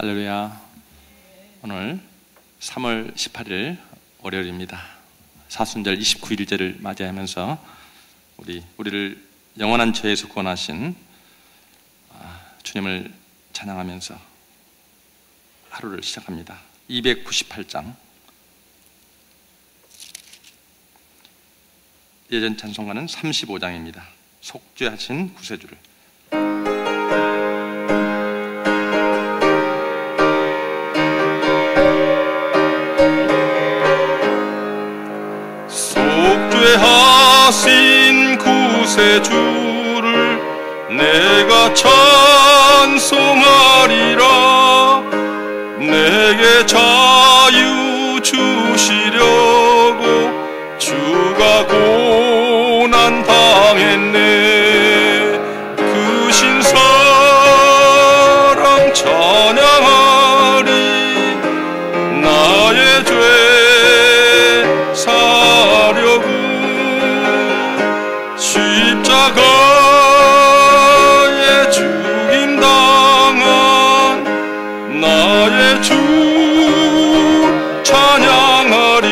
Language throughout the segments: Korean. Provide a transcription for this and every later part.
할렐루야. 오늘 3월 18일 월요일입니다. 사순절 29일째를 맞이하면서 우리를 영원한 죄에서 구원하신 주님을 찬양하면서 하루를 시작합니다. 298장 예전 찬송가는 35장입니다. 속죄하신 구세주를. 속죄하신 구세주를 내가 찬송하리라. 내게 자유 주시려고 주가 고난 당했네. 그 신사랑 찬양하리. 나의 죄 사려고 십자가에 죽임당한 나의 주 찬양하리.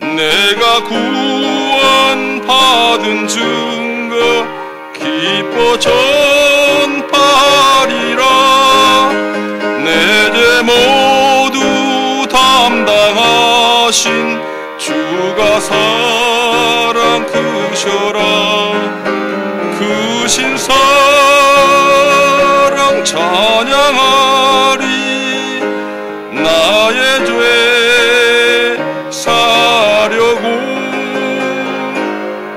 내가 구원받은 증거 기뻐 전파하리라. 내 죄 모두 담당하신 주가 사랑 크셔라. 크신 사랑 찬양하리. 나의 죄 사려고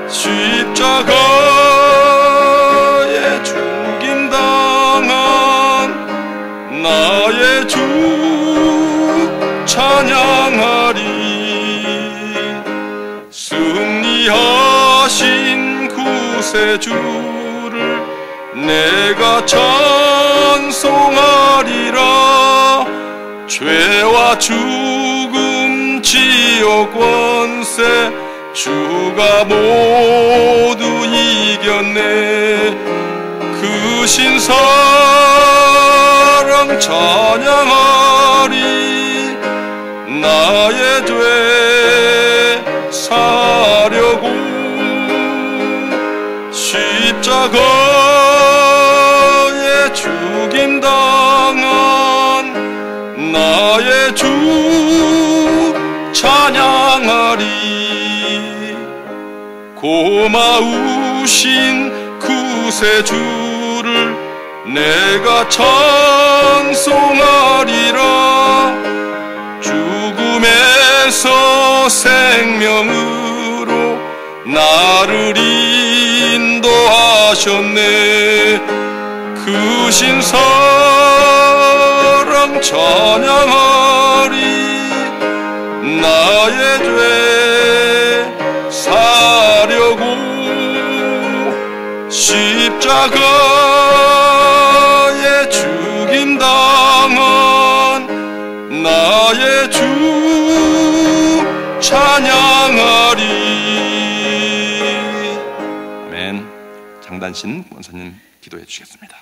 십자가에 죽임당한 나의 주 찬양하리. 승리하신 구세주를 내가 찬송하리라. 죄와 죽음 지옥 권세 주가 모두 이겼네. 크신 사랑 찬양하리. 나의 죄 사려고 십자가에 죽임당한 나의 주 찬양하리. 고마우신 구세주를 내가 찬송하리라. 죽음에서 생명으로 나를 인도하셨네. 크신 사랑 찬양하리. 나의 죄 사려고 십자가에 죽임당한 나의 주 찬양하리. 아멘. 장단신 원사님 기도해 주시겠습니다.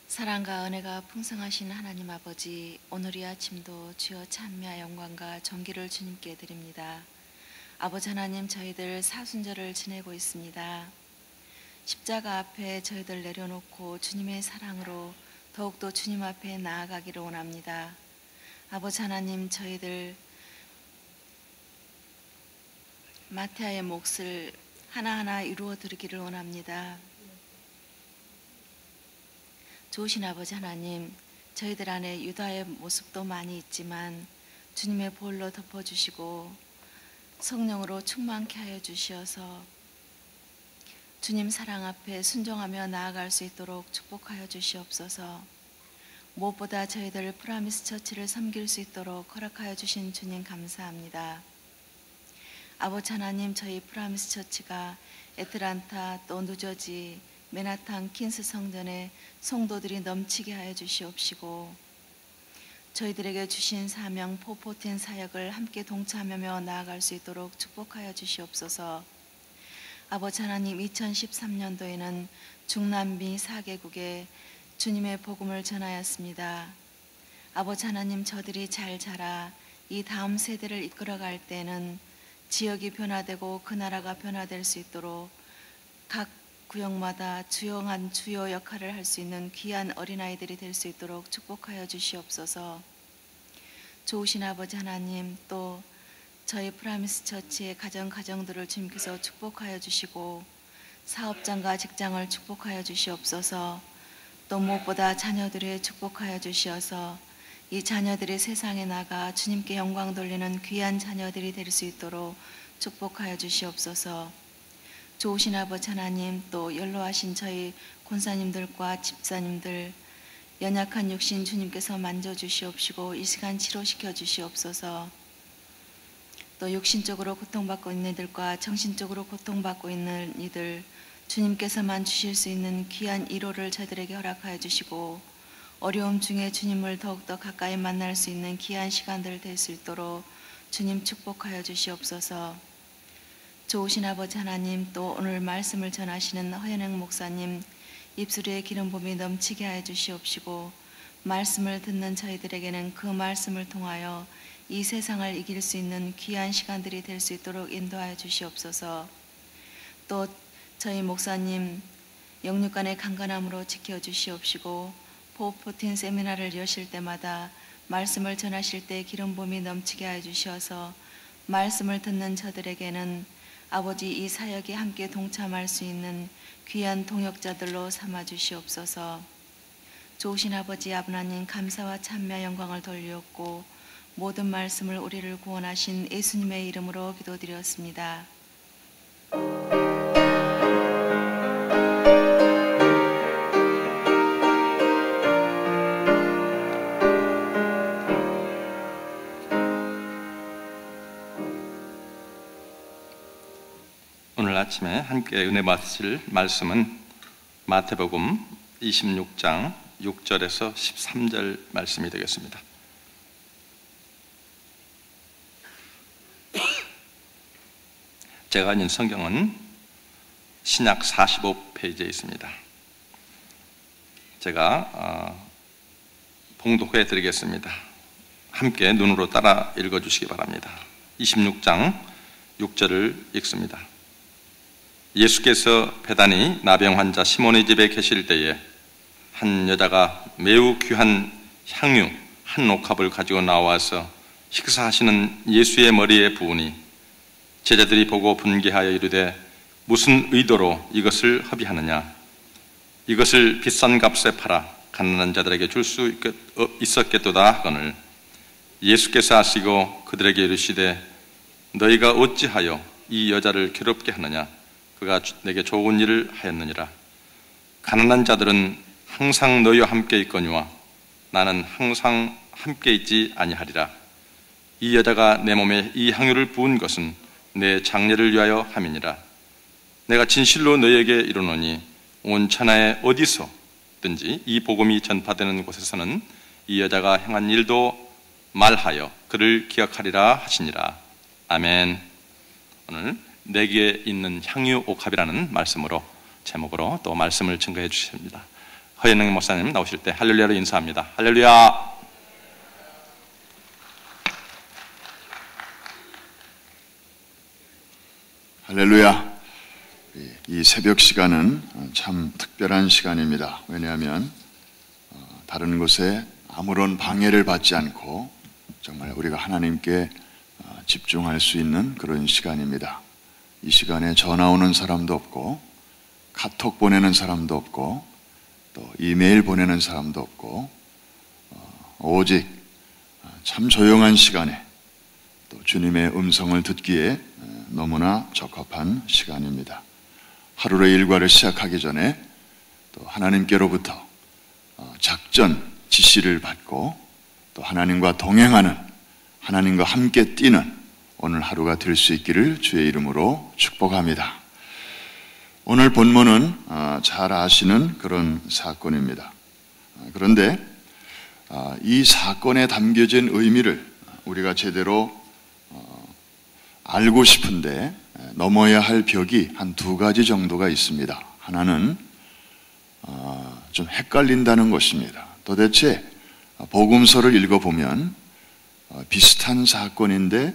사랑과 은혜가 풍성하신 하나님 아버지, 오늘 이 아침도 주여 찬미와 영광과 존귀를 주님께 드립니다. 아버지 하나님, 저희들 사순절을 지내고 있습니다. 십자가 앞에 저희들 내려놓고 주님의 사랑으로 더욱더 주님 앞에 나아가기를 원합니다. 아버지 하나님, 저희들 마태아의 몫을 하나하나 이루어 드리기를 원합니다. 좋으신 아버지 하나님, 저희들 안에 유다의 모습도 많이 있지만 주님의 보혈로 덮어주시고 성령으로 충만케 하여 주시어서 주님 사랑 앞에 순종하며 나아갈 수 있도록 축복하여 주시옵소서. 무엇보다 저희들 프라미스 처치를 섬길 수 있도록 허락하여 주신 주님 감사합니다. 아버지 하나님, 저희 프라미스 처치가 애틀란타 또 뉴저지 맨하탄 퀸스 성전에 성도들이 넘치게 하여 주시옵시고 저희들에게 주신 사명 포포텐 사역을 함께 동참하며 나아갈 수 있도록 축복하여 주시옵소서. 아버지 하나님, 2013년도에는 중남미 4개국에 주님의 복음을 전하였습니다. 아버지 하나님, 저들이 잘 자라 이 다음 세대를 이끌어갈 때는 지역이 변화되고 그 나라가 변화될 수 있도록 각 구역마다 주요한 주요 역할을 할 수 있는 귀한 어린아이들이 될 수 있도록 축복하여 주시옵소서. 좋으신 아버지 하나님, 또 저희 프라미스 처치의 가정들을 주님께서 축복하여 주시고 사업장과 직장을 축복하여 주시옵소서. 또 무엇보다 자녀들을 축복하여 주시어서 이 자녀들이 세상에 나가 주님께 영광 돌리는 귀한 자녀들이 될 수 있도록 축복하여 주시옵소서. 좋으신 아버지 하나님, 또 연로하신 저희 권사님들과 집사님들, 연약한 육신 주님께서 만져주시옵시고 이 시간 치료시켜 주시옵소서. 또 육신적으로 고통받고 있는 이들과 정신적으로 고통받고 있는 이들, 주님께서만 주실 수 있는 귀한 위로를 저들에게 허락하여 주시고 어려움 중에 주님을 더욱더 가까이 만날 수 있는 귀한 시간들 될 수 있도록 주님 축복하여 주시옵소서. 좋으신 아버지 하나님, 또 오늘 말씀을 전하시는 허연행 목사님 입술에 기름 부음이 넘치게 하여 주시옵시고 말씀을 듣는 저희들에게는 그 말씀을 통하여 이 세상을 이길 수 있는 귀한 시간들이 될 수 있도록 인도하여 주시옵소서. 또 저희 목사님 영육간의 강건함으로 지켜주시옵시고 포포틴 세미나를 여실 때마다 말씀을 전하실 때 기름 부음이 넘치게 하여 주셔서 말씀을 듣는 저들에게는 아버지 이 사역에 함께 동참할 수 있는 귀한 동역자들로 삼아 주시옵소서. 좋으신 아버지 하나님, 감사와 찬미와 영광을 돌리옵고 모든 말씀을 우리를 구원하신 예수님의 이름으로 기도드렸습니다. 오늘 아침에 함께 은혜 받으실 말씀은 마태복음 26장 6절에서 13절 말씀이 되겠습니다. 제가 읽은 성경은 신약 45페이지에 있습니다. 제가 봉독해 드리겠습니다. 함께 눈으로 따라 읽어주시기 바랍니다. 26장 6절을 읽습니다. 예수께서 베다니 나병 환자 시몬의 집에 계실 때에 한 여자가 매우 귀한 향유 한 옥합을 가지고 나와서 식사하시는 예수의 머리에 부으니 제자들이 보고 분개하여 이르되 무슨 의도로 이것을 허비하느냐? 이것을 비싼 값에 팔아 가난한 자들에게 줄 수 있었겠도다 하거늘 예수께서 아시고 그들에게 이르시되 너희가 어찌하여 이 여자를 괴롭게 하느냐? 그가 내게 좋은 일을 하였느니라. 가난한 자들은 항상 너희와 함께 있거니와 나는 항상 함께 있지 아니하리라. 이 여자가 내 몸에 이 향유를 부은 것은 내 장례를 위하여 함이니라. 내가 진실로 너희에게 이르노니 온 천하에 어디서든지 이 복음이 전파되는 곳에서는 이 여자가 행한 일도 말하여 그를 기억하리라 하시니라. 아멘. 오늘 내게 있는 향유 옥합이라는 말씀으로 제목으로 또 말씀을 증거해 주십니다. 허연영 목사님 나오실 때 할렐루야로 인사합니다. 할렐루야. 할렐루야. 이 새벽 시간은 참 특별한 시간입니다. 왜냐하면 다른 곳에 아무런 방해를 받지 않고 정말 우리가 하나님께 집중할 수 있는 그런 시간입니다. 이 시간에 전화 오는 사람도 없고 카톡 보내는 사람도 없고 또 이메일 보내는 사람도 없고 오직 참 조용한 시간에 또 주님의 음성을 듣기에 너무나 적합한 시간입니다. 하루의 일과를 시작하기 전에 또 하나님께로부터 작전 지시를 받고 또 하나님과 동행하는, 하나님과 함께 뛰는 오늘 하루가 될 수 있기를 주의 이름으로 축복합니다. 오늘 본문은 잘 아시는 그런 사건입니다. 그런데 이 사건에 담겨진 의미를 우리가 제대로 알고 싶은데 넘어야 할 벽이 한 두 가지 정도가 있습니다. 하나는 좀 헷갈린다는 것입니다. 도대체 복음서를 읽어보면 비슷한 사건인데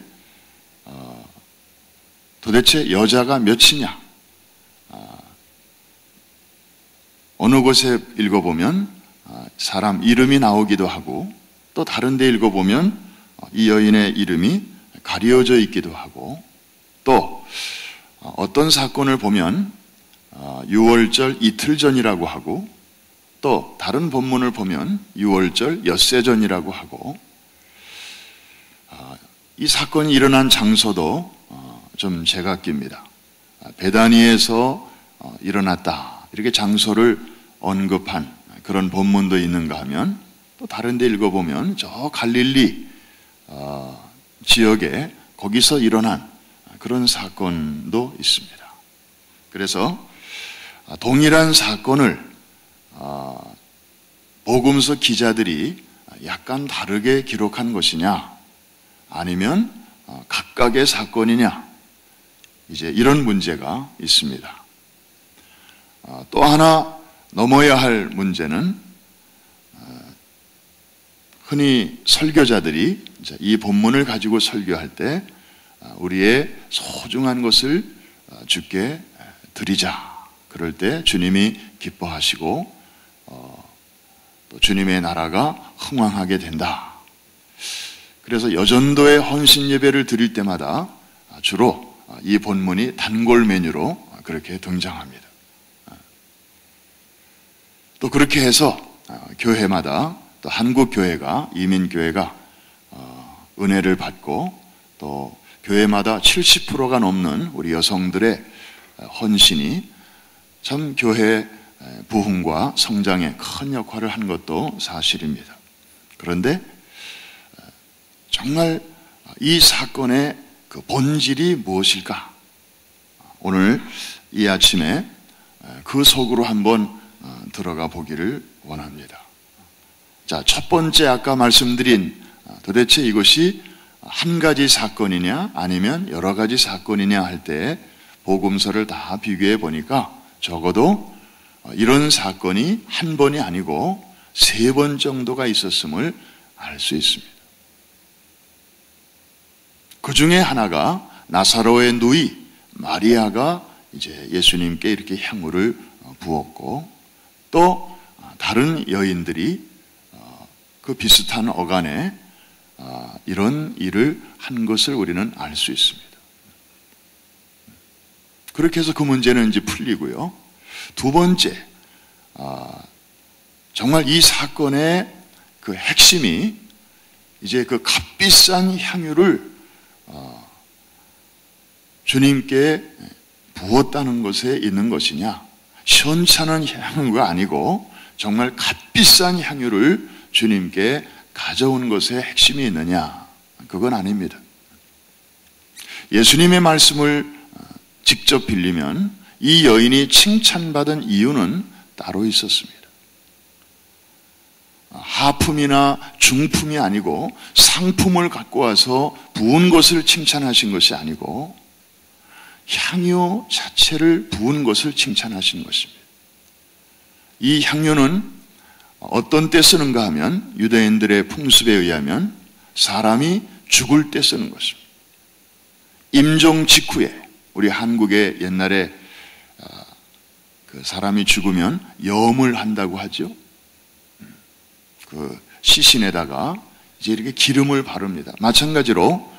도대체 여자가 몇이냐? 어느 곳에 읽어보면 사람 이름이 나오기도 하고 또 다른 데 읽어보면 이 여인의 이름이 가려져 있기도 하고 또 어떤 사건을 보면 6월절 이틀 전이라고 하고 또 다른 본문을 보면 6월절 엿새 전이라고 하고 이 사건이 일어난 장소도 좀 제각기입니다. 베다니에서 일어났다 이렇게 장소를 언급한 그런 본문도 있는가 하면 또 다른 데 읽어보면 저 갈릴리 지역에 거기서 일어난 그런 사건도 있습니다. 그래서 동일한 사건을 복음서 기자들이 약간 다르게 기록한 것이냐 아니면 각각의 사건이냐 이제 이런 문제가 있습니다. 또 하나 넘어야 할 문제는 흔히 설교자들이 이 본문을 가지고 설교할 때 우리의 소중한 것을 주께 드리자. 그럴 때 주님이 기뻐하시고 또 주님의 나라가 흥왕하게 된다. 그래서 여전도의 헌신 예배를 드릴 때마다 주로 이 본문이 단골 메뉴로 그렇게 등장합니다. 또 그렇게 해서 교회마다 또 한국 교회가 이민교회가 은혜를 받고 또 교회마다 70%가 넘는 우리 여성들의 헌신이 참 교회 부흥과 성장에 큰 역할을 한 것도 사실입니다. 그런데 정말 이 사건의 그 본질이 무엇일까? 오늘 이 아침에 그 속으로 한번 들어가 보기를 원합니다. 자, 첫 번째 아까 말씀드린 도대체 이것이 한 가지 사건이냐 아니면 여러 가지 사건이냐 할 때 복음서를 다 비교해 보니까 적어도 이런 사건이 한 번이 아니고 3번 정도가 있었음을 알 수 있습니다. 그 중에 하나가 나사로의 누이 마리아가 이제 예수님께 이렇게 향유를 부었고 또 다른 여인들이 그 비슷한 어간에 이런 일을 한 것을 우리는 알 수 있습니다. 그렇게 해서 그 문제는 이제 풀리고요. 두 번째, 정말 이 사건의 그 핵심이 이제 그 값비싼 향유를 주님께 부었다는 것에 있는 것이냐, 시원찮은 향유가 아니고 정말 값비싼 향유를 주님께 가져온 것에 핵심이 있느냐? 그건 아닙니다. 예수님의 말씀을 직접 빌리면 이 여인이 칭찬받은 이유는 따로 있었습니다. 하품이나 중품이 아니고 상품을 갖고 와서 부은 것을 칭찬하신 것이 아니고 향유 자체를 부은 것을 칭찬하신 것입니다. 이 향유는 어떤 때 쓰는가 하면 유대인들의 풍습에 의하면 사람이 죽을 때 쓰는 것입니다. 임종 직후에 우리 한국에 옛날에 그 사람이 죽으면 염을 한다고 하죠. 그 시신에다가 이제 이렇게 기름을 바릅니다. 마찬가지로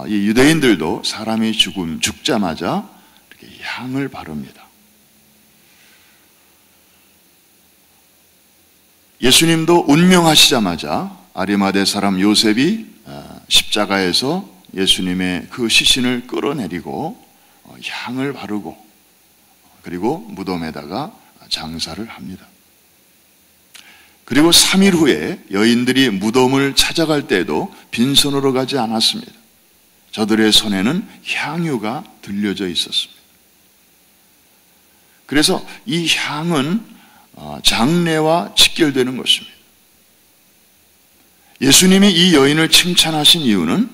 이 유대인들도 사람이 죽자마자 이렇게 향을 바릅니다. 예수님도 운명하시자마자 아리마대 사람 요셉이 십자가에서 예수님의 그 시신을 끌어내리고 향을 바르고 그리고 무덤에다가 장사를 합니다. 그리고 3일 후에 여인들이 무덤을 찾아갈 때에도 빈손으로 가지 않았습니다. 저들의 손에는 향유가 들려져 있었습니다. 그래서 이 향은 장례와 직결되는 것입니다. 예수님이 이 여인을 칭찬하신 이유는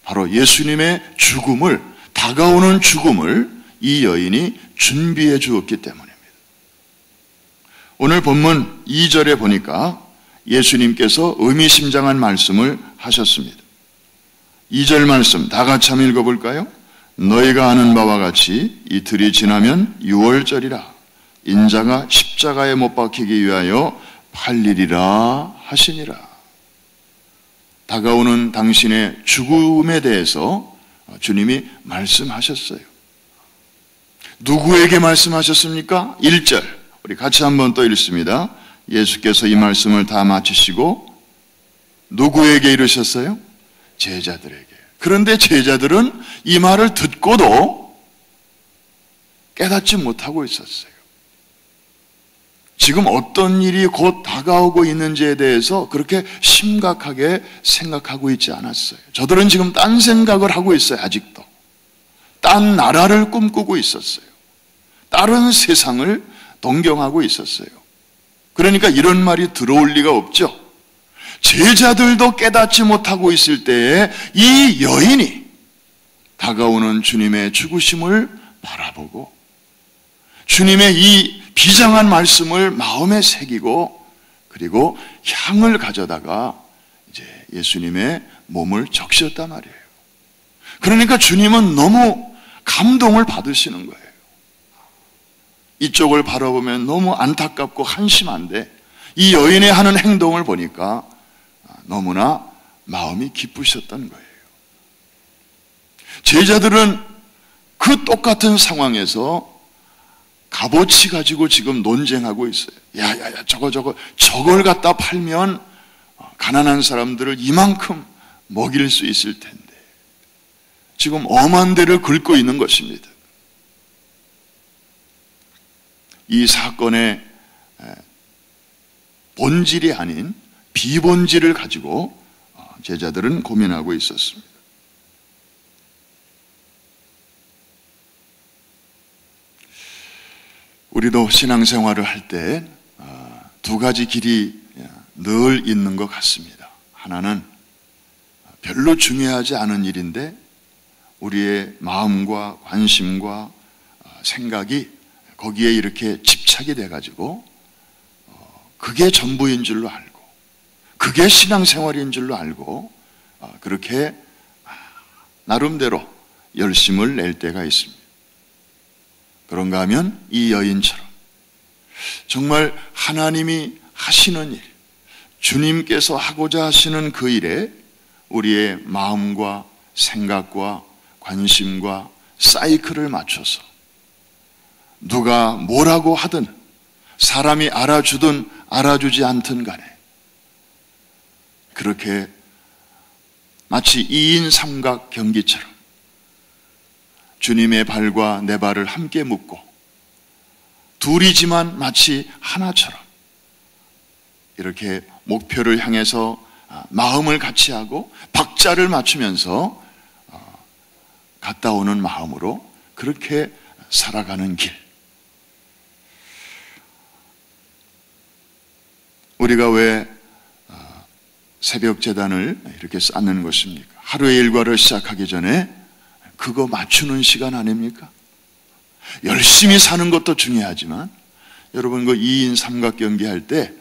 바로 예수님의 죽음을, 다가오는 죽음을 이 여인이 준비해 주었기 때문입니다. 오늘 본문 2절에 보니까 예수님께서 의미심장한 말씀을 하셨습니다. 2절 말씀 다 같이 한번 읽어볼까요? 너희가 아는 바와 같이 이틀이 지나면 유월절이라 인자가 십자가에 못 박히기 위하여 팔리리라 하시니라. 다가오는 당신의 죽음에 대해서 주님이 말씀하셨어요. 누구에게 말씀하셨습니까? 1절 우리 같이 한번 또 읽습니다. 예수께서 이 말씀을 다 마치시고 누구에게 이르셨어요? 제자들에게. 그런데 제자들은 이 말을 듣고도 깨닫지 못하고 있었어요. 지금 어떤 일이 곧 다가오고 있는지에 대해서 그렇게 심각하게 생각하고 있지 않았어요. 저들은 지금 딴 생각을 하고 있어요. 아직도. 딴 나라를 꿈꾸고 있었어요. 다른 세상을 동경하고 있었어요. 그러니까 이런 말이 들어올 리가 없죠. 제자들도 깨닫지 못하고 있을 때에 이 여인이 다가오는 주님의 죽으심을 바라보고 주님의 이 비장한 말씀을 마음에 새기고 그리고 향을 가져다가 이제 예수님의 몸을 적셨단 말이에요. 그러니까 주님은 너무 감동을 받으시는 거예요. 이쪽을 바라보면 너무 안타깝고 한심한데 이 여인의 하는 행동을 보니까 너무나 마음이 기쁘셨던 거예요. 제자들은 그 똑같은 상황에서 값어치 가지고 지금 논쟁하고 있어요. 야야야 저걸 갖다 팔면 가난한 사람들을 이만큼 먹일 수 있을 텐데 지금 엄한 데를 긁고 있는 것입니다. 이 사건의 본질이 아닌 비본질을 가지고 제자들은 고민하고 있었습니다. 우리도 신앙생활을 할 때 두 가지 길이 늘 있는 것 같습니다. 하나는 별로 중요하지 않은 일인데 우리의 마음과 관심과 생각이 거기에 이렇게 집착이 돼가지고 그게 전부인 줄로 알고 그게 신앙생활인 줄로 알고 그렇게 나름대로 열심을 낼 때가 있습니다. 그런가 하면 이 여인처럼 정말 하나님이 하시는 일, 주님께서 하고자 하시는 그 일에 우리의 마음과 생각과 관심과 사이클을 맞춰서 누가 뭐라고 하든 사람이 알아주든 알아주지 않든 간에 그렇게 마치 2인 삼각 경기처럼 주님의 발과 내 발을 함께 묶고 둘이지만 마치 하나처럼 이렇게 목표를 향해서 마음을 같이 하고 박자를 맞추면서 갔다 오는 마음으로 그렇게 살아가는 길. 우리가 왜 새벽 제단을 이렇게 쌓는 것입니까? 하루의 일과를 시작하기 전에 그거 맞추는 시간 아닙니까? 열심히 사는 것도 중요하지만 여러분 그 2인 삼각경기 할 때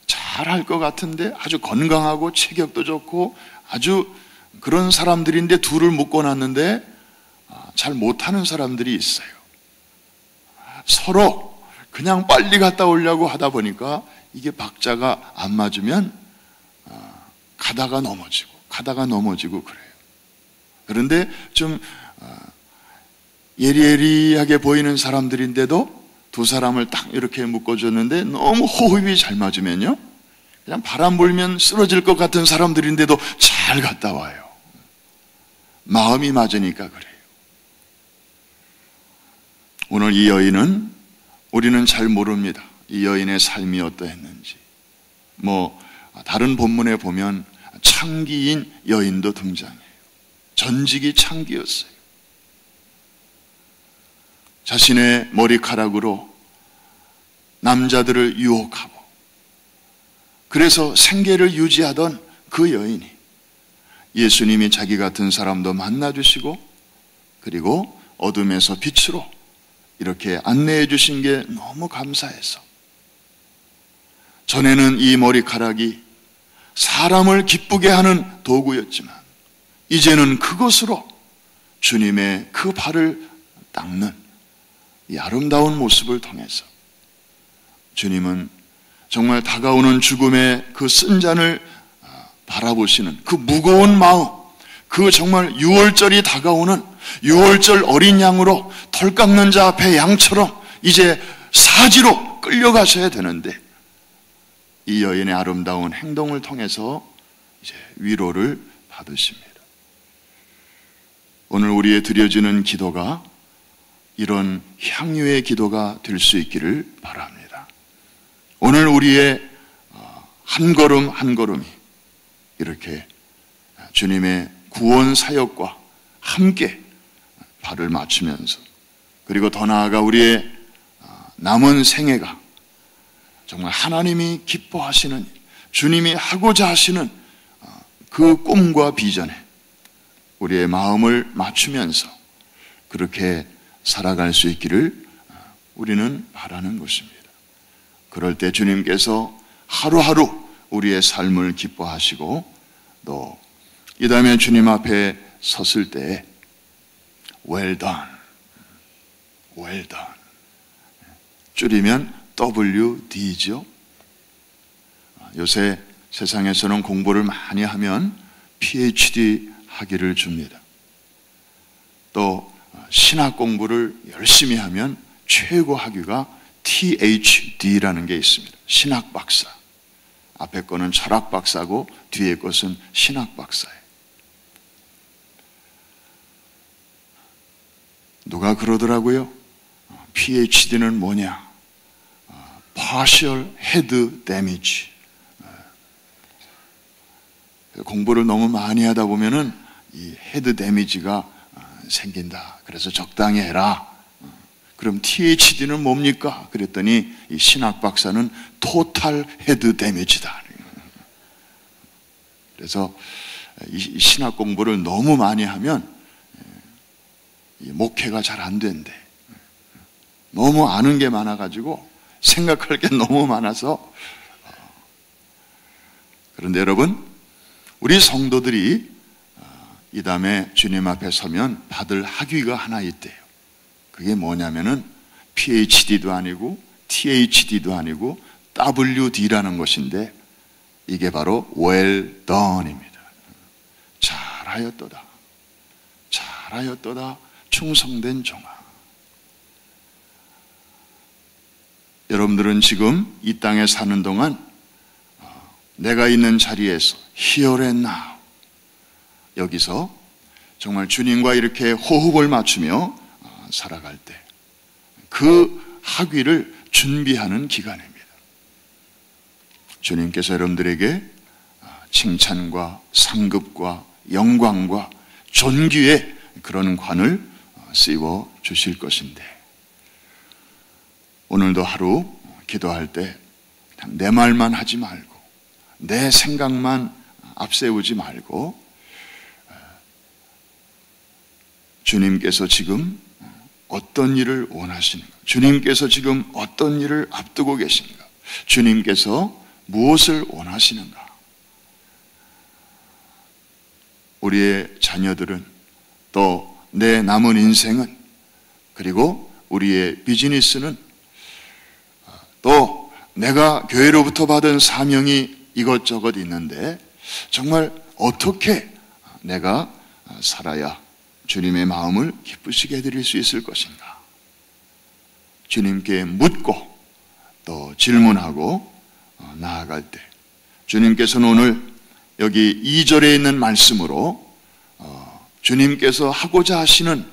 잘할 것 같은데 아주 건강하고 체격도 좋고 아주 그런 사람들인데 둘을 묶어놨는데 잘 못하는 사람들이 있어요. 서로 그냥 빨리 갔다 오려고 하다 보니까 이게 박자가 안 맞으면 가다가 넘어지고 그래요. 그런데 좀 예리예리하게 보이는 사람들인데도 두 사람을 딱 이렇게 묶어줬는데 너무 호흡이 잘 맞으면요 그냥 바람 불면 쓰러질 것 같은 사람들인데도 잘 갔다 와요. 마음이 맞으니까 그래요. 오늘 이 여인은 우리는 잘 모릅니다. 이 여인의 삶이 어떠했는지. 다른 본문에 보면 창기인 여인도 등장해요. 전직이 창기였어요. 자신의 머리카락으로 남자들을 유혹하고 그래서 생계를 유지하던 그 여인이 예수님이 자기 같은 사람도 만나주시고 그리고 어둠에서 빛으로 이렇게 안내해 주신 게 너무 감사해서 전에는 이 머리카락이 사람을 기쁘게 하는 도구였지만 이제는 그것으로 주님의 그 발을 닦는 이 아름다운 모습을 통해서 주님은 정말 다가오는 죽음의 그 쓴잔을 바라보시는 그 무거운 마음, 그 정말 유월절이 다가오는 유월절 어린 양으로 털 깎는 자 앞에 양처럼 이제 사지로 끌려가셔야 되는데 이 여인의 아름다운 행동을 통해서 이제 위로를 받으십니다. 오늘 우리의 드려지는 기도가 이런 향유의 기도가 될 수 있기를 바랍니다. 오늘 우리의 한 걸음 한 걸음이 이렇게 주님의 구원 사역과 함께 발을 맞추면서 그리고 더 나아가 우리의 남은 생애가 정말 하나님이 기뻐하시는 주님이 하고자 하시는 그 꿈과 비전에 우리의 마음을 맞추면서 그렇게 살아갈 수 있기를 우리는 바라는 것입니다. 그럴 때 주님께서 하루하루 우리의 삶을 기뻐하시고 또 이 다음에 주님 앞에 섰을 때 well done, well done 줄이면 WD죠. 요새 세상에서는 공부를 많이 하면 PhD 학위를 줍니다. 또 신학 공부를 열심히 하면 최고 학위가 THD라는 게 있습니다. 신학 박사. 앞에 거는 철학 박사고 뒤에 것은 신학 박사예요. 누가 그러더라고요. PhD는 뭐냐? Partial Head Damage. 공부를 너무 많이 하다 보면은 이 헤드 데미지가 생긴다. 그래서 적당히 해라. 그럼 THD는 뭡니까? 그랬더니 이 신학 박사는 토탈 헤드 데미지다. 그래서 이 신학 공부를 너무 많이 하면 이 목회가 잘 안 된대. 너무 아는 게 많아가지고 생각할 게 너무 많아서. 그런데 여러분, 우리 성도들이 이 다음에 주님 앞에 서면 받을 학위가 하나 있대요. 그게 뭐냐면은 PhD도 아니고 THD도 아니고 WD라는 것인데 이게 바로 well done입니다. 잘하였도다. 잘하였도다. 충성된 종아. 여러분들은 지금 이 땅에 사는 동안 내가 있는 자리에서 here and now 여기서 정말 주님과 이렇게 호흡을 맞추며 살아갈 때 그 학위를 준비하는 기간입니다. 주님께서 여러분들에게 칭찬과 상급과 영광과 존귀의 그런 관을 씌워 주실 것인데 오늘도 하루 기도할 때 그냥 내 말만 하지 말고 내 생각만 앞세우지 말고 주님께서 지금 어떤 일을 원하시는가? 주님께서 지금 어떤 일을 앞두고 계신가? 주님께서 무엇을 원하시는가? 우리의 자녀들은 또 내 남은 인생은 그리고 우리의 비즈니스는 또 내가 교회로부터 받은 사명이 이것저것 있는데 정말 어떻게 내가 살아야 주님의 마음을 기쁘시게 해드릴 수 있을 것인가? 주님께 묻고 또 질문하고 나아갈 때 주님께서는 오늘 여기 2절에 있는 말씀으로 주님께서 하고자 하시는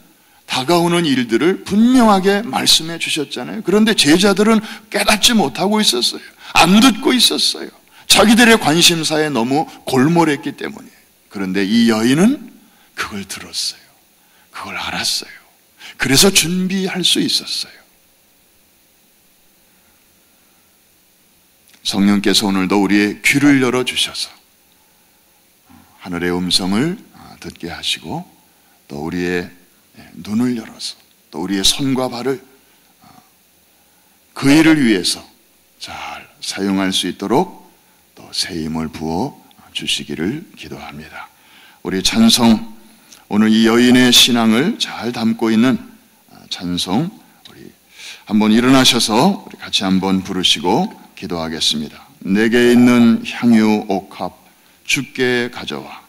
다가오는 일들을 분명하게 말씀해 주셨잖아요. 그런데 제자들은 깨닫지 못하고 있었어요. 안 듣고 있었어요. 자기들의 관심사에 너무 골몰했기 때문에. 그런데 이 여인은 그걸 들었어요. 그걸 알았어요. 그래서 준비할 수 있었어요. 성령께서 오늘도 우리의 귀를 열어주셔서 하늘의 음성을 듣게 하시고 또 우리의 눈을 열어서 또 우리의 손과 발을 그 일을 위해서 잘 사용할 수 있도록 또 새 힘을 부어 주시기를 기도합니다. 우리 찬송, 오늘 이 여인의 신앙을 잘 담고 있는 찬송, 우리 한번 일어나셔서 우리 같이 한번 부르시고 기도하겠습니다. 내게 있는 향유 옥합 주께 가져와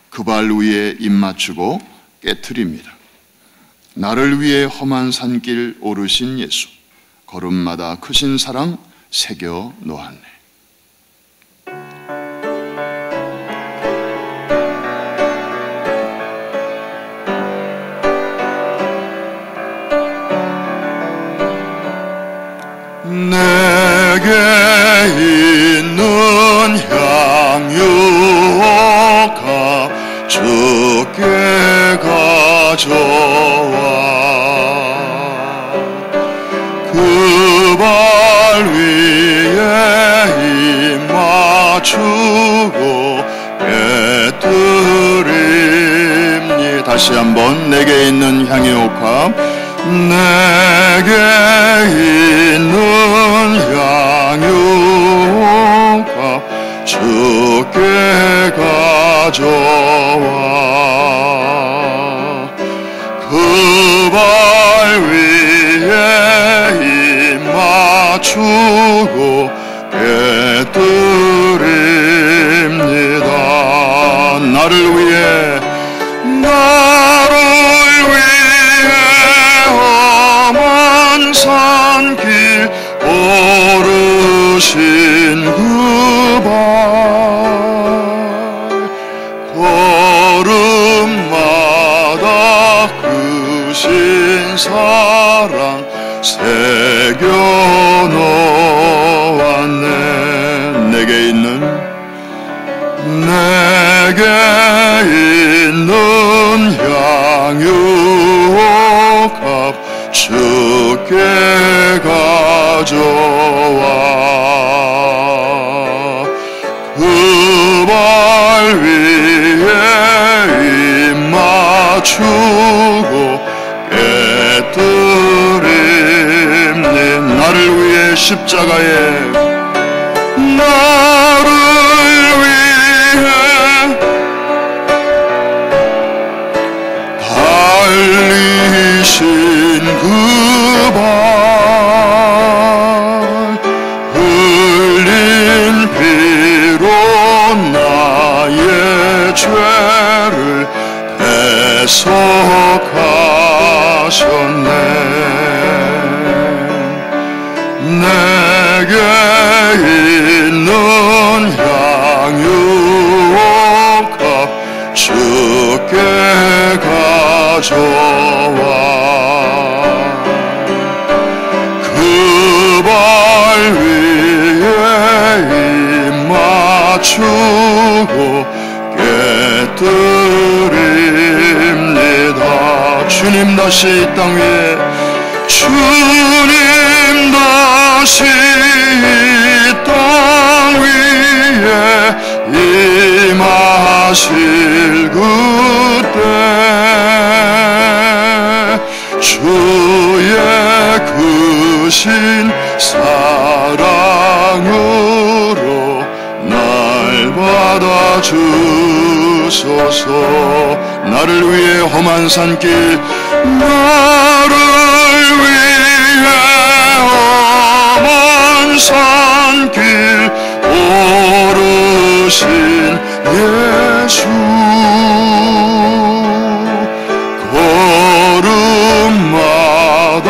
그 발 위에 입 맞추고 깨트립니다. 나를 위해 험한 산길 오르신 예수, 걸음마다 크신 사랑 새겨 놓았네. 내게 있는 향유가 주께 가져와 그 발 위에 입 맞추고 깨뜨립니다. 다시 한번 내게 있는 향유옥합, 내게 있는 향유가 주께 가져와 그 발 위에 입 맞추고 깨뜨립니다. 나를 위해 험한 산길 오르신 그 발 걸음마다 크신 사랑 새겨 놓았네. 내게 있는 향유옥합 주께 가져와 그 발 위에 입 맞추고 깨뜨립니다. 나를 위해 십자가에 나를 위해 달리신 그 발 흘린 피로 나의 죄를 대속하셨네. 내게 있는 향유옥합 주께 가져와 그 발 위에 입 맞추고 깨뜨립니다. 주님 다시 이 땅 위에 주님 다시 이 땅 위에 임하실 그때 주의 크신 사랑으로 날 받아주소서. 나를 위해 험한 산길, 나를 위해 험한 산길 오르신 예수, 걸음마다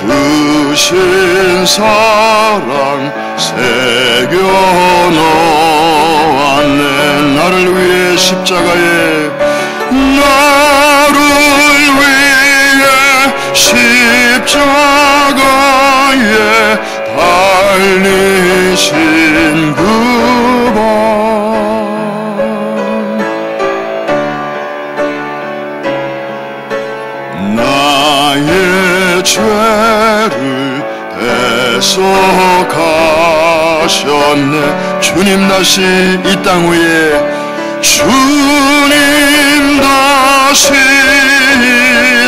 크신 사랑 새겨 놓았네. 나를 위해 십자가에 나를 위해 십자가에 달리신 그 발 나의 죄를 대속하셨네. 주님 다시 이 땅 위에 주님 다시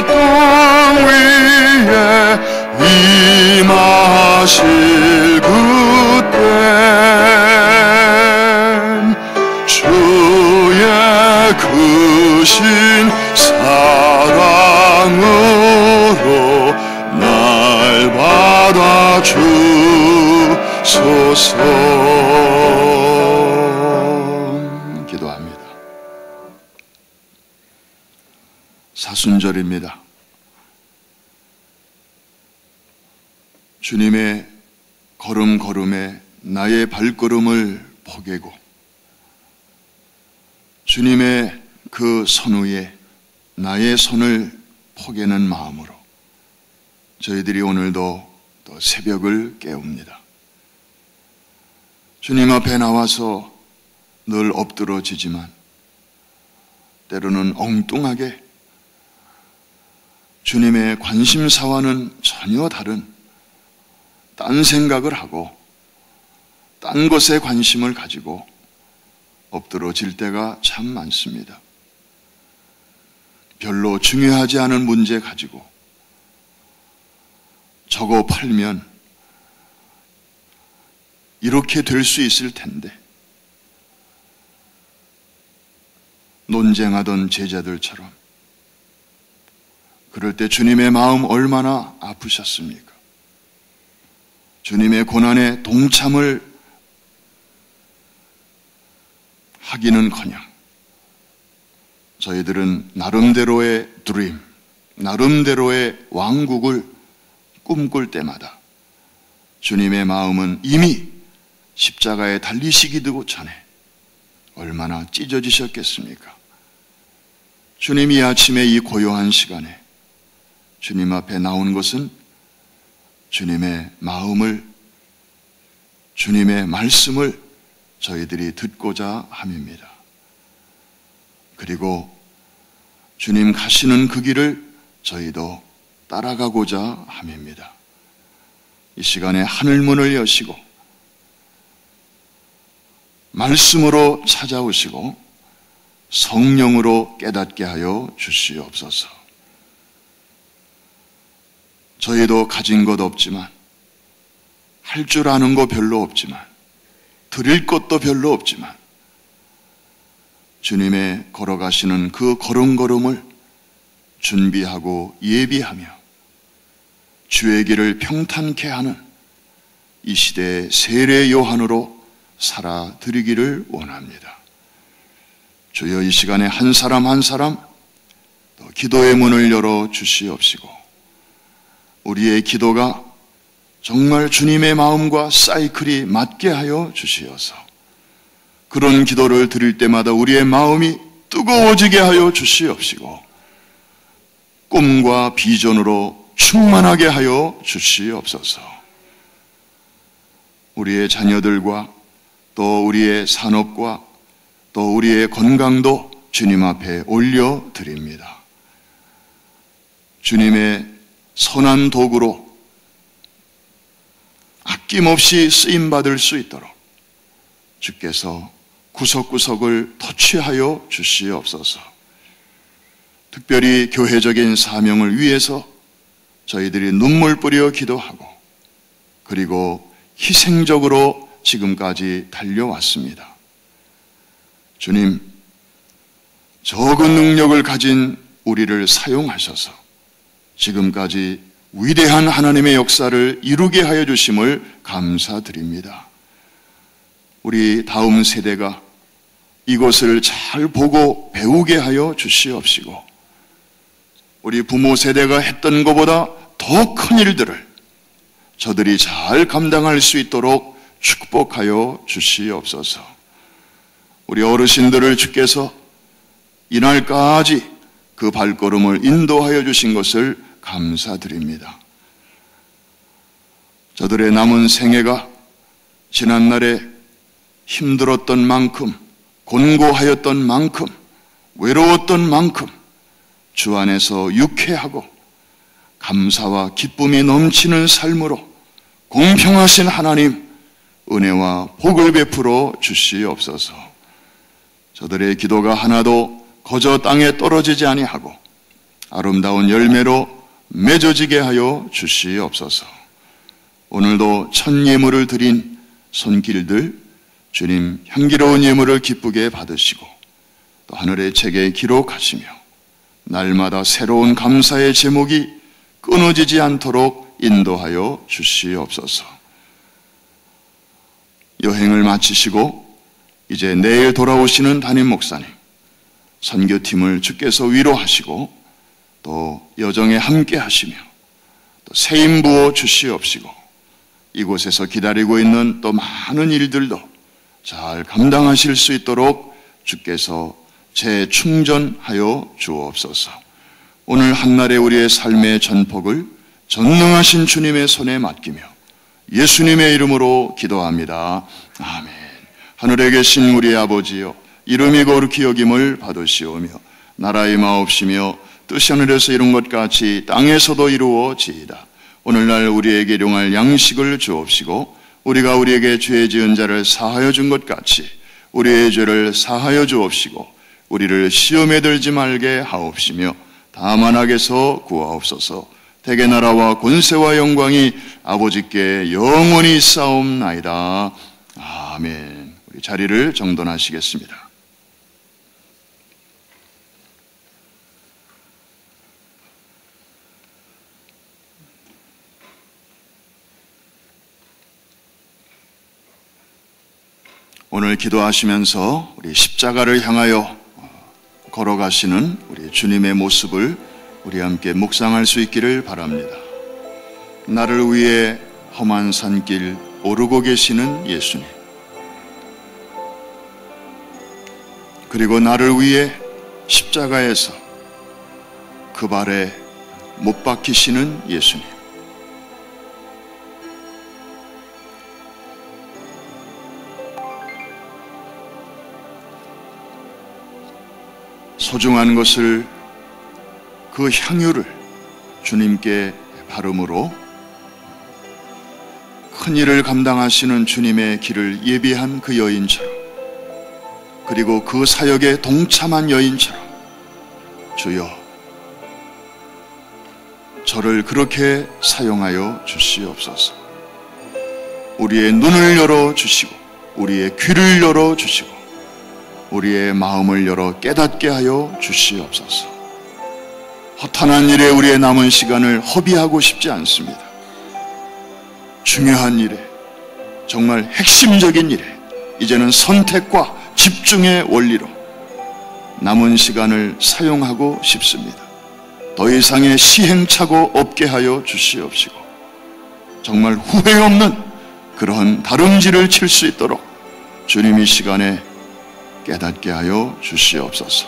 땅 위에 임하실 그때 주의 크신 사랑으로 날 받아주소서. 기도합니다. 사순절입니다. 주님의 걸음걸음에 나의 발걸음을 포개고 주님의 그 손 위에 나의 손을 포개는 마음으로 저희들이 오늘도 또 새벽을 깨웁니다. 주님 앞에 나와서 늘 엎드러지지만 때로는 엉뚱하게 주님의 관심사와는 전혀 다른 딴 생각을 하고 딴 것에 관심을 가지고 엎드러질 때가 참 많습니다. 별로 중요하지 않은 문제 가지고 저거 팔면 이렇게 될 수 있을 텐데 논쟁하던 제자들처럼 그럴 때 주님의 마음 얼마나 아프셨습니까? 주님의 고난에 동참을 하기는커녕 저희들은 나름대로의 드림, 나름대로의 왕국을 꿈꿀 때마다 주님의 마음은 이미 십자가에 달리시기도 전에 얼마나 찢어지셨겠습니까? 주님 이 아침에 이 고요한 시간에 주님 앞에 나온 것은 주님의 마음을, 주님의 말씀을 저희들이 듣고자 함입니다. 그리고 주님 가시는 그 길을 저희도 따라가고자 함입니다. 이 시간에 하늘문을 여시고 말씀으로 찾아오시고 성령으로 깨닫게 하여 주시옵소서. 저희도 가진 것 없지만, 할 줄 아는 거 별로 없지만, 드릴 것도 별로 없지만 주님의 걸어가시는 그 걸음걸음을 준비하고 예비하며 주의 길을 평탄케 하는 이 시대의 세례 요한으로 살아드리기를 원합니다. 주여 이 시간에 한 사람 한 사람 또 기도의 문을 열어 주시옵시고 우리의 기도가 정말 주님의 마음과 사이클이 맞게 하여 주시어서 그런 기도를 드릴 때마다 우리의 마음이 뜨거워지게 하여 주시옵시고 꿈과 비전으로 충만하게 하여 주시옵소서. 우리의 자녀들과 또 우리의 산업과 또 우리의 건강도 주님 앞에 올려드립니다. 주님의 선한 도구로 아낌없이 쓰임받을 수 있도록 주께서 구석구석을 터치하여 주시옵소서. 특별히 교회적인 사명을 위해서 저희들이 눈물 뿌려 기도하고 그리고 희생적으로 지금까지 달려왔습니다. 주님, 적은 능력을 가진 우리를 사용하셔서 지금까지 위대한 하나님의 역사를 이루게 하여 주심을 감사드립니다. 우리 다음 세대가 이것을 잘 보고 배우게 하여 주시옵시고 우리 부모 세대가 했던 것보다 더 큰 일들을 저들이 잘 감당할 수 있도록 축복하여 주시옵소서. 우리 어르신들을 주께서 이날까지 그 발걸음을 인도하여 주신 것을 감사드립니다. 저들의 남은 생애가 지난날에 힘들었던 만큼, 곤고하였던 만큼, 외로웠던 만큼 주 안에서 유쾌하고 감사와 기쁨이 넘치는 삶으로 공평하신 하나님 은혜와 복을 베풀어 주시옵소서. 저들의 기도가 하나도 거저 땅에 떨어지지 아니하고 아름다운 열매로 맺어지게 하여 주시옵소서. 오늘도 첫 예물을 드린 손길들 주님 향기로운 예물을 기쁘게 받으시고 또 하늘의 책에 기록하시며 날마다 새로운 감사의 제목이 끊어지지 않도록 인도하여 주시옵소서. 여행을 마치시고 이제 내일 돌아오시는 담임 목사님, 선교팀을 주께서 위로하시고 또 여정에 함께 하시며 또 새 힘 부어 주시옵시고 이곳에서 기다리고 있는 또 많은 일들도 잘 감당하실 수 있도록 주께서 재충전하여 주옵소서. 오늘 한날의 우리의 삶의 전폭을 전능하신 주님의 손에 맡기며 예수님의 이름으로 기도합니다. 아멘. 하늘에 계신 우리 아버지여, 이름이 거룩히 여김을 받으시오며 나라의 마옵시며 뜻이 하늘에서 이룬 것 같이 땅에서도 이루어지이다. 오늘날 우리에게 일용할 양식을 주옵시고 우리가 우리에게 죄 지은 자를 사하여 준 것 같이 우리의 죄를 사하여 주옵시고 우리를 시험에 들지 말게 하옵시며 다만 악에서 구하옵소서. 대개 나라와 권세와 영광이 아버지께 영원히 있사옵나이다. 아멘. 우리 자리를 정돈하시겠습니다. 오늘 기도하시면서 우리 십자가를 향하여 걸어가시는 우리 주님의 모습을 우리 함께 묵상할 수 있기를 바랍니다. 나를 위해 험한 산길 오르고 계시는 예수님, 그리고 나를 위해 십자가에서 그 발에 못 박히시는 예수님, 소중한 것을 그 향유를 주님께 바름으로 큰 일을 감당하시는 주님의 길을 예비한 그 여인처럼, 그리고 그 사역에 동참한 여인처럼 주여 저를 그렇게 사용하여 주시옵소서. 우리의 눈을 열어주시고 우리의 귀를 열어주시고 우리의 마음을 열어 깨닫게 하여 주시옵소서. 허탄한 일에 우리의 남은 시간을 허비하고 싶지 않습니다. 중요한 일에, 정말 핵심적인 일에 이제는 선택과 집중의 원리로 남은 시간을 사용하고 싶습니다. 더 이상의 시행착오 없게 하여 주시옵시고 정말 후회 없는 그러한 다름질을 칠 수 있도록 주님 이 시간에 깨닫게 하여 주시옵소서.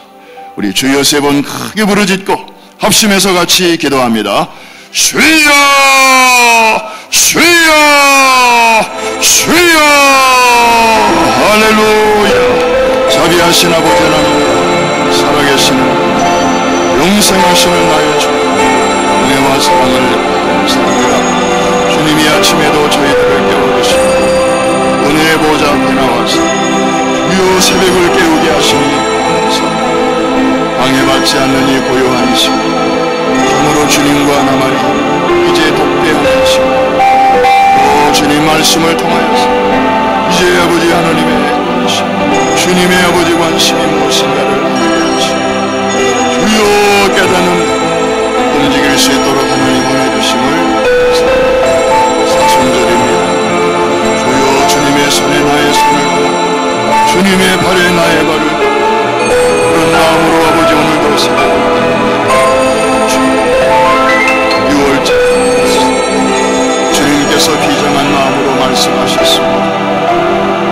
우리 주여 세 번 크게 부르짖고 합심해서 같이 기도합니다. 주여 주여 주여. 할렐루야. 자비하신 아버지 하나님, 살아계시는 영생하시는 나의 주, 은혜와 사랑을 감사합니다. 주님이 아침에도 저희들을 깨워주시고 은혜의 보좌 앞에 나와서 주여 새벽을 깨우게 하시니 감사합니다. 방해받지 않는 이 고요한 시간, 참으로 주님과 나만이 이제 독대하는 시간, 주님 말씀을 통하여서 이제 아버지 하나님의 관심, 주님의 아버지 관심이 무엇인가를 알게 하시고 주여 깨닫는 움직일 수 있도록 하나님 은혜 주심을 사순절입니다. 주여 주님의 손에 나의 손을, 주님의 발에 나의 발을, 그런 마음으로 아버지 오늘도 생각합니다. 6월째 주님께서 비장한 마음으로 말씀하셨습니다.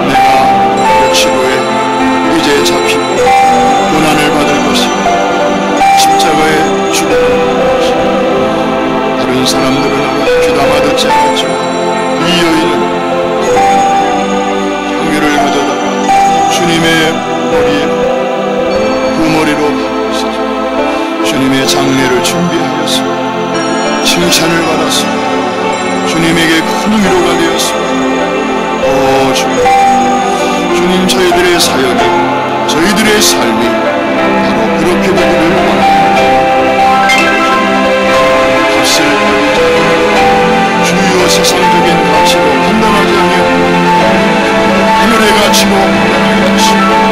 내가 며칠 후에 이제 잡히고 고난을 받을 것이고 십자가에 죽어갈 것이고, 다른 사람들은 귀담아 듣지 않았지만 이 여인은 향유를 가져다가 주님의 머리에 그 머리로 박으시죠. 주님의 장례를 준비하였습니다. 칭찬을 받았습니다. 주님에게 큰 위로가 되었습니다. 주님, 주님 저희들의 사역이 저희들의 삶이 바로 그렇게 되기를 원합니다. 값을 받지 않고 주요 세상적인 가치로 판단하지 아니하고 하늘의 가치로 판단하게 하시고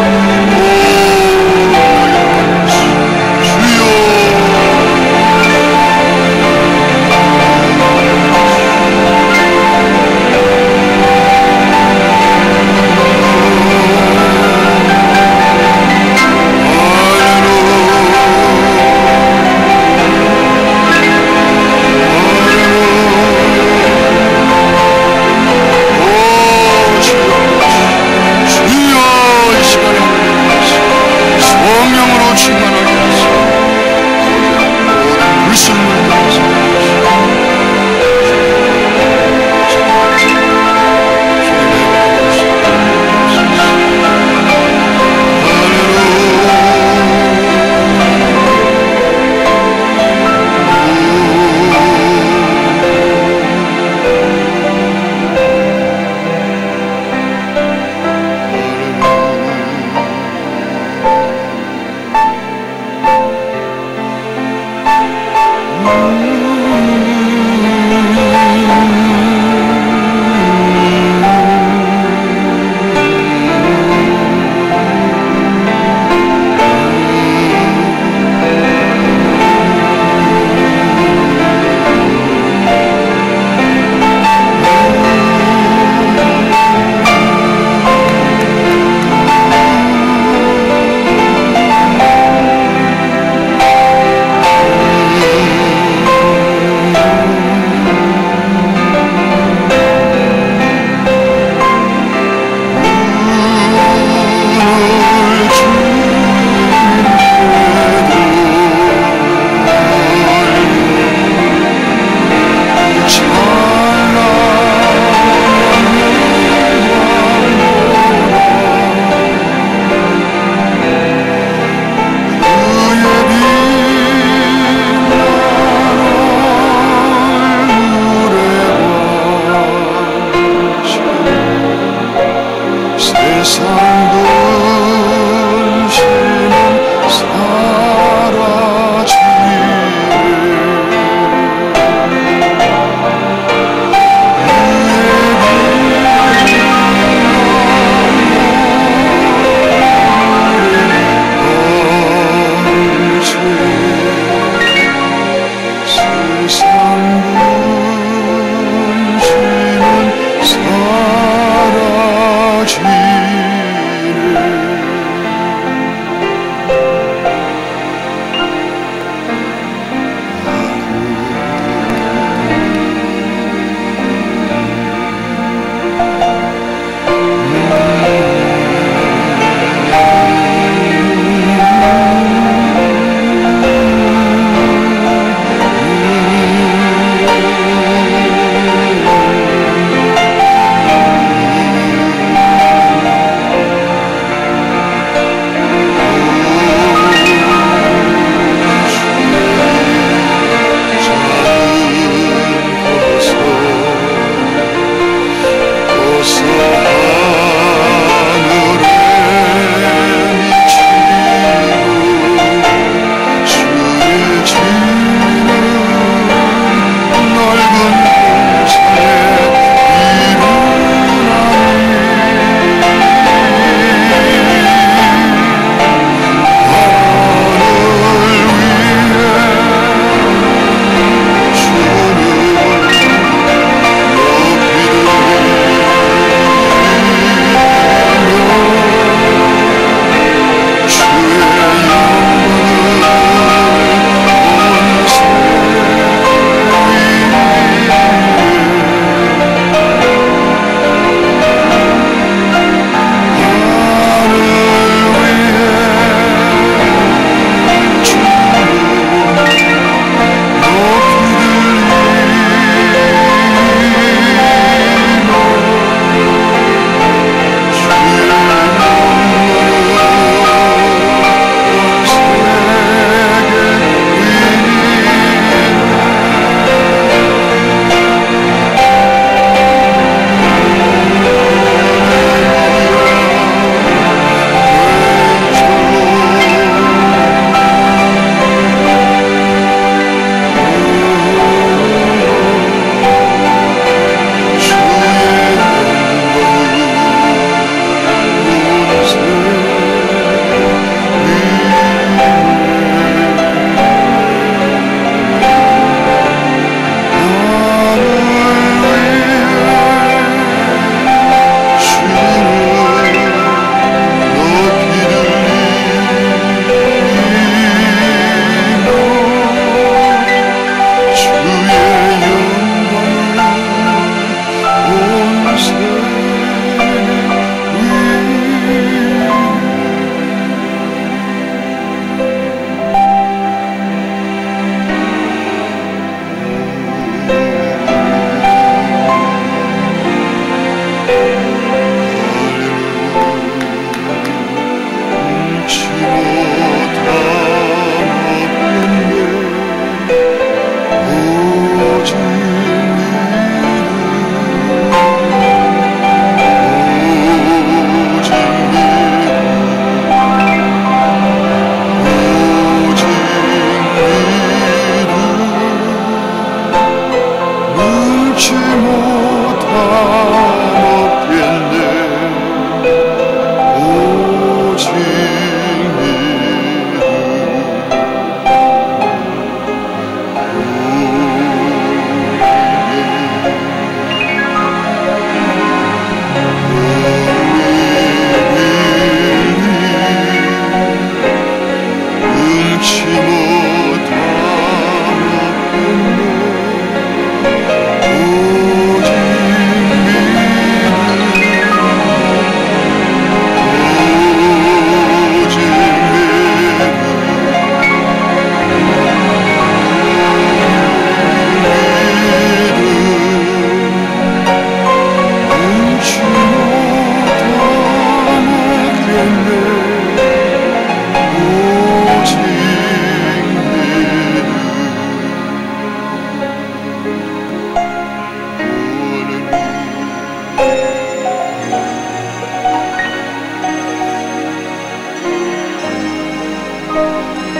감사합니다.